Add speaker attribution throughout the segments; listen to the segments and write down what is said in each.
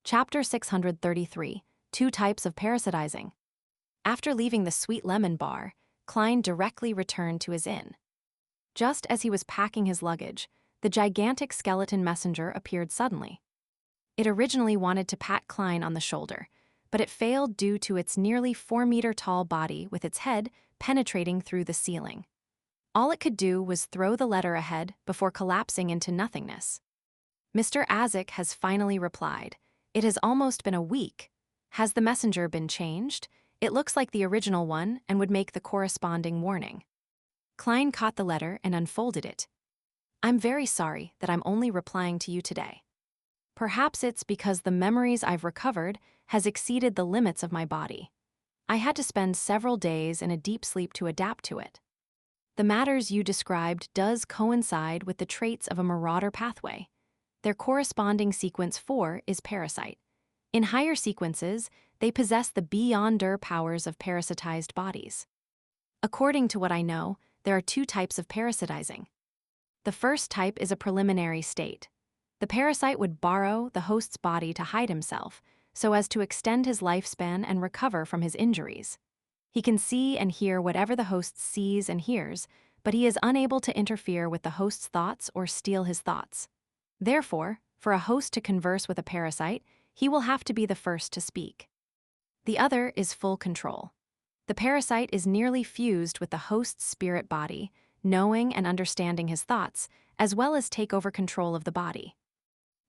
Speaker 1: Chapter 633, Two Types of Parasitizing. After leaving the Sweet Lemon Bar, Klein directly returned to his inn. Just as he was packing his luggage, the gigantic skeleton messenger appeared suddenly. It originally wanted to pat Klein on the shoulder, but it failed due to its nearly 4-meter-tall body with its head penetrating through the ceiling. All it could do was throw the letter ahead before collapsing into nothingness. Mr. Azik has finally replied. It has almost been a week. Has the messenger been changed? It looks like the original one and would make the corresponding warning. Klein caught the letter and unfolded it. I'm very sorry that I'm only replying to you today. Perhaps it's because the memories I've recovered has exceeded the limits of my body. I had to spend several days in a deep sleep to adapt to it. The matters you described does coincide with the traits of a marauder pathway. Their corresponding sequence 4 is parasite. In higher sequences, they possess the beyonder powers of parasitized bodies. According to what I know, there are two types of parasitizing. The first type is a preliminary state. The parasite would borrow the host's body to hide himself, so as to extend his lifespan and recover from his injuries. He can see and hear whatever the host sees and hears, but he is unable to interfere with the host's thoughts or steal his thoughts. Therefore, for a host to converse with a parasite, he will have to be the first to speak. The other is full control. The parasite is nearly fused with the host's spirit body, knowing and understanding his thoughts, as well as take over control of the body.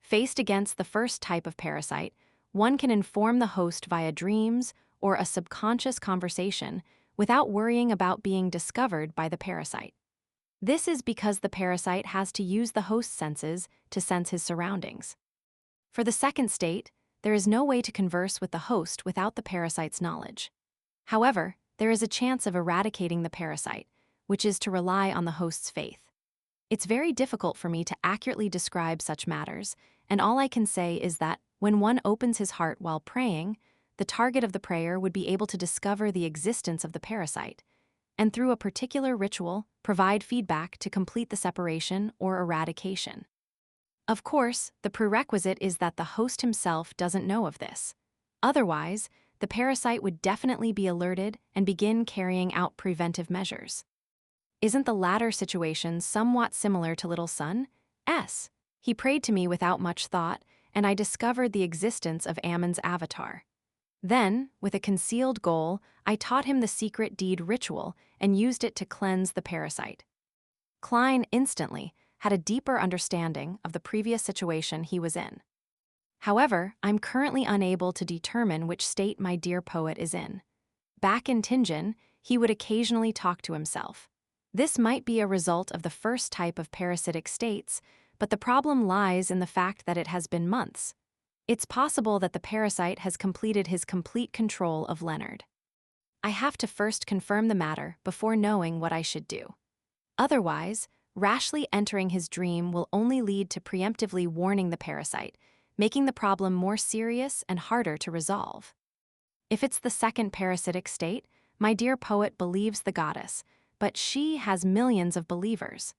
Speaker 1: Faced against the first type of parasite, one can inform the host via dreams or a subconscious conversation without worrying about being discovered by the parasite. This is because the parasite has to use the host's senses to sense his surroundings. For the second state, there is no way to converse with the host without the parasite's knowledge. However, there is a chance of eradicating the parasite, which is to rely on the host's faith. It's very difficult for me to accurately describe such matters, and all I can say is that when one opens his heart while praying, the target of the prayer would be able to discover the existence of the parasite, and through a particular ritual, provide feedback to complete the separation or eradication. Of course, the prerequisite is that the host himself doesn't know of this. Otherwise, the parasite would definitely be alerted and begin carrying out preventive measures. Isn't the latter situation somewhat similar to Little Son? S. He prayed to me without much thought, and I discovered the existence of Ammon's avatar. Then, with a concealed goal, I taught him the secret deed ritual and used it to cleanse the parasite. Klein instantly had a deeper understanding of the previous situation he was in. However, I'm currently unable to determine which state my dear poet is in. Back in Tingen, he would occasionally talk to himself. This might be a result of the first type of parasitic states, but the problem lies in the fact that it has been months. It's possible that the parasite has completed his complete control of Leonard. I have to first confirm the matter before knowing what I should do. Otherwise, rashly entering his dream will only lead to preemptively warning the parasite, making the problem more serious and harder to resolve. If it's the second parasitic state, my dear poet believes the goddess, but she has millions of believers.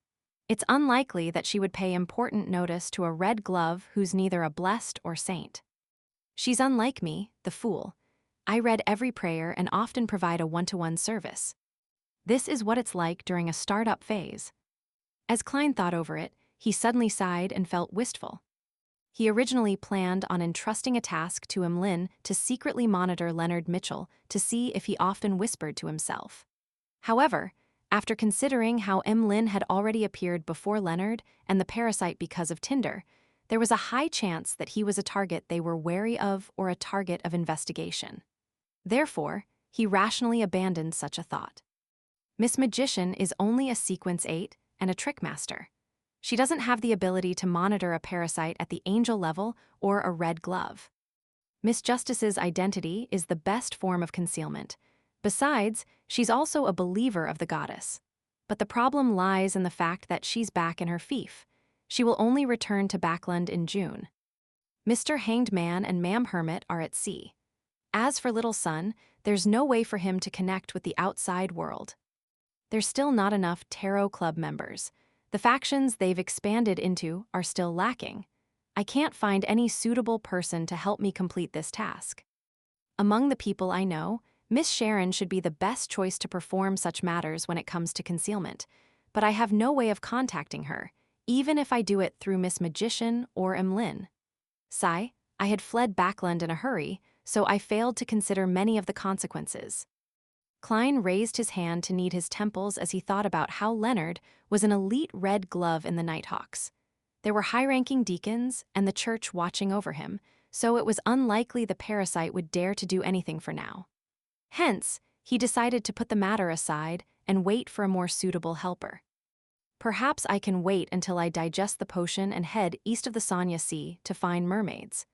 Speaker 1: It's unlikely that she would pay important notice to a red glove who's neither a blessed or saint. She's unlike me, the fool. I read every prayer and often provide a one-to-one service. This is what it's like during a startup phase. As Klein thought over it, he suddenly sighed and felt wistful. He originally planned on entrusting a task to Emlyn to secretly monitor Leonard Mitchell to see if he often whispered to himself. However, after considering how Emlyn had already appeared before Leonard and the parasite because of Tinder, there was a high chance that he was a target they were wary of or a target of investigation. Therefore, he rationally abandoned such a thought. Miss Magician is only a sequence 8 and a trick master. She doesn't have the ability to monitor a parasite at the angel level or a red glove. Miss Justice's identity is the best form of concealment. Besides, she's also a believer of the goddess. But the problem lies in the fact that she's back in her fief. She will only return to Backland in June. Mr. Hanged Man and Ma'am Hermit are at sea. As for Little Son, there's no way for him to connect with the outside world. There's still not enough Tarot Club members. The factions they've expanded into are still lacking. I can't find any suitable person to help me complete this task. Among the people I know, Miss Sharon should be the best choice to perform such matters when it comes to concealment, but I have no way of contacting her, even if I do it through Miss Magician or Emlyn. Sigh, I had fled Backland in a hurry, so I failed to consider many of the consequences. Klein raised his hand to knead his temples as he thought about how Leonard was an elite red glove in the Nighthawks. There were high-ranking deacons and the church watching over him, so it was unlikely the parasite would dare to do anything for now. Hence, he decided to put the matter aside and wait for a more suitable helper. Perhaps I can wait until I digest the potion and head east of the Sanya Sea to find mermaids.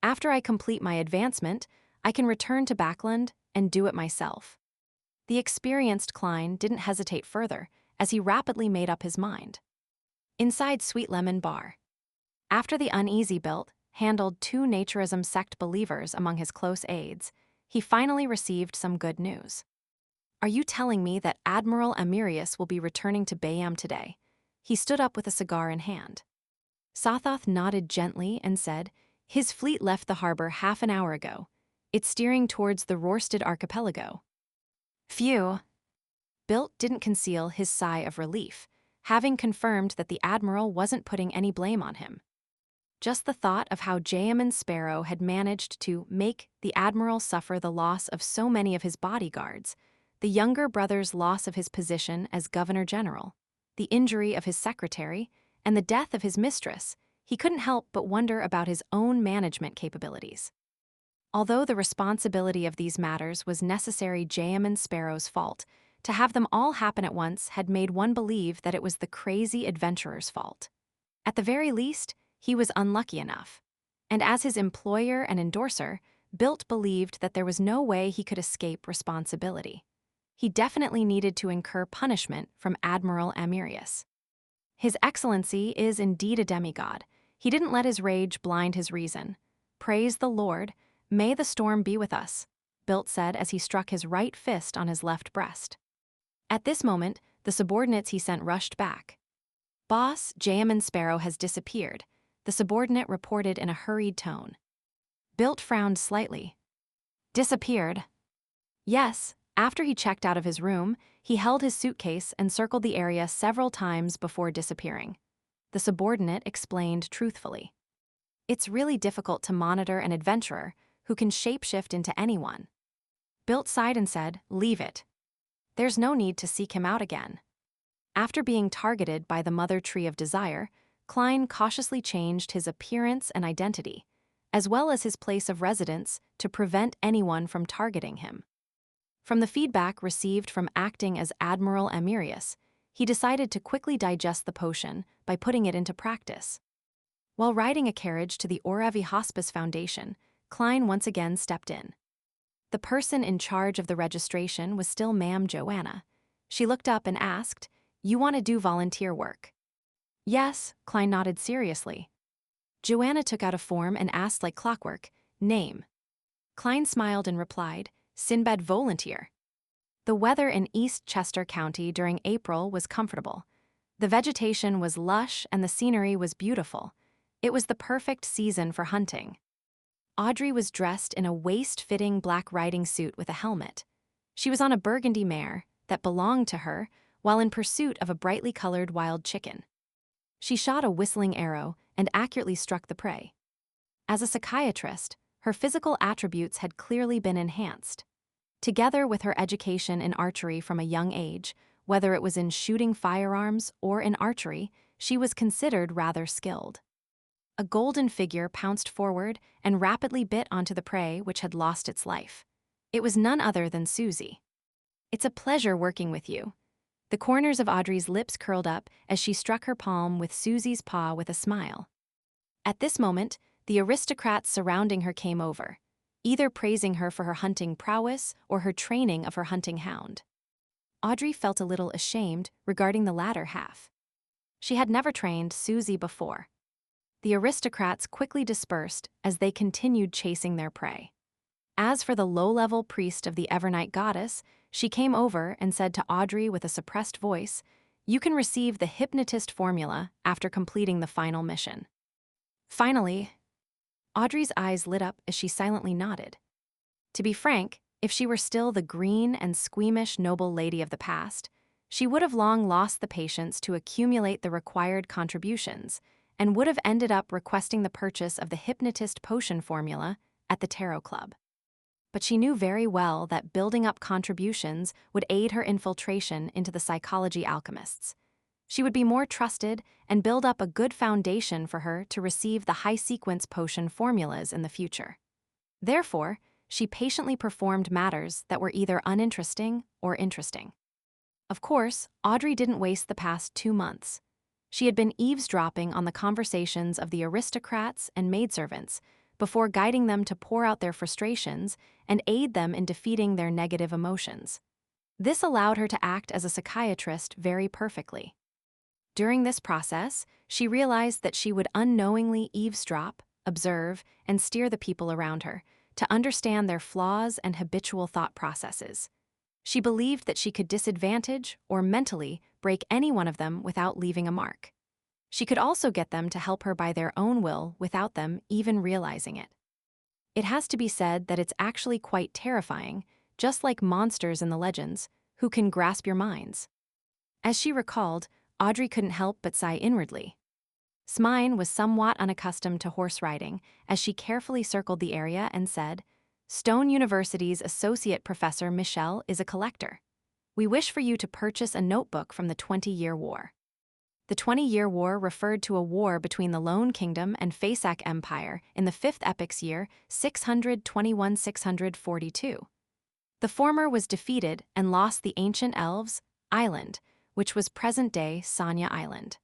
Speaker 1: After I complete my advancement, I can return to Backland and do it myself. The experienced Klein didn't hesitate further, as he rapidly made up his mind. Inside Sweet Lemon Bar. After the uneasy Bilt handled 2 naturism sect believers among his close aides, he finally received some good news. Are you telling me that Admiral Amirius will be returning to Bayam today? He stood up with a cigar in hand. Sothoth nodded gently and said, his fleet left the harbor half an hour ago. It's steering towards the Rorsted archipelago. Phew. Bilt didn't conceal his sigh of relief, having confirmed that the Admiral wasn't putting any blame on him. Just the thought of how Jayaman Sparrow had managed to make the Admiral suffer the loss of so many of his bodyguards, the younger brother's loss of his position as Governor-General, the injury of his secretary, and the death of his mistress, he couldn't help but wonder about his own management capabilities. Although the responsibility of these matters was necessary Jayaman Sparrow's fault, to have them all happen at once had made one believe that it was the crazy adventurer's fault. At the very least, he was unlucky enough. And as his employer and endorser, Bilt believed that there was no way he could escape responsibility. He definitely needed to incur punishment from Admiral Amirius. His Excellency is indeed a demigod. He didn't let his rage blind his reason. Praise the Lord. May the storm be with us, Bilt said as he struck his right fist on his left breast. At this moment, the subordinates he sent rushed back. Boss, Jayaman Sparrow has disappeared, the subordinate reported in a hurried tone. Bilt frowned slightly. Disappeared? Yes, after he checked out of his room, he held his suitcase and circled the area several times before disappearing. The subordinate explained truthfully. It's really difficult to monitor an adventurer who can shapeshift into anyone. Bilt sighed and said, leave it. There's no need to seek him out again. After being targeted by the Mother Tree of Desire, Klein cautiously changed his appearance and identity, as well as his place of residence, to prevent anyone from targeting him. From the feedback received from acting as Admiral Amirius, he decided to quickly digest the potion by putting it into practice. While riding a carriage to the Oravi Hospice Foundation, Klein once again stepped in. The person in charge of the registration was still Ma'am Joanna. She looked up and asked, "You want to do volunteer work?" "Yes," Klein nodded seriously. Joanna took out a form and asked like clockwork, "Name?" Klein smiled and replied, "Sinbad Volunteer." The weather in East Chester County during April was comfortable. The vegetation was lush and the scenery was beautiful. It was the perfect season for hunting. Audrey was dressed in a waist-fitting black riding suit with a helmet. She was on a burgundy mare that belonged to her while in pursuit of a brightly colored wild chicken. She shot a whistling arrow and accurately struck the prey. As a psychiatrist, her physical attributes had clearly been enhanced. Together with her education in archery from a young age, whether it was in shooting firearms or in archery, she was considered rather skilled. A golden figure pounced forward and rapidly bit onto the prey which had lost its life. It was none other than Susie. "It's a pleasure working with you." The corners of Audrey's lips curled up as she struck her palm with Susie's paw with a smile. At this moment, the aristocrats surrounding her came over, either praising her for her hunting prowess or her training of her hunting hound. Audrey felt a little ashamed regarding the latter half. She had never trained Susie before. The aristocrats quickly dispersed as they continued chasing their prey. As for the low-level priest of the Evernight goddess, she came over and said to Audrey with a suppressed voice, "You can receive the hypnotist formula after completing the final mission." Finally, Audrey's eyes lit up as she silently nodded. To be frank, if she were still the green and squeamish noble lady of the past, she would have long lost the patience to accumulate the required contributions and would have ended up requesting the purchase of the hypnotist potion formula at the Tarot Club. But she knew very well that building up contributions would aid her infiltration into the psychology alchemists. She would be more trusted and build up a good foundation for her to receive the high-sequence potion formulas in the future. Therefore, she patiently performed matters that were either uninteresting or interesting. Of course, Audrey didn't waste the past 2 months. She had been eavesdropping on the conversations of the aristocrats and maidservants before guiding them to pour out their frustrations and aid them in defeating their negative emotions. This allowed her to act as a psychiatrist very perfectly. During this process, she realized that she would unknowingly eavesdrop, observe, and steer the people around her to understand their flaws and habitual thought processes. She believed that she could disadvantage or mentally break any one of them without leaving a mark. She could also get them to help her by their own will without them even realizing it. It has to be said that it's actually quite terrifying, just like monsters in the legends, who can grasp your minds. As she recalled, Audrey couldn't help but sigh inwardly. Smine was somewhat unaccustomed to horse riding as she carefully circled the area and said, "Stone University's associate professor Michelle is a collector. We wish for you to purchase a notebook from the 20-Year War." The 20-Year War referred to a war between the Lone Kingdom and Faesac Empire in the 5th Epic's year 621-642. The former was defeated and lost the ancient elves' island, which was present-day Sanya Island.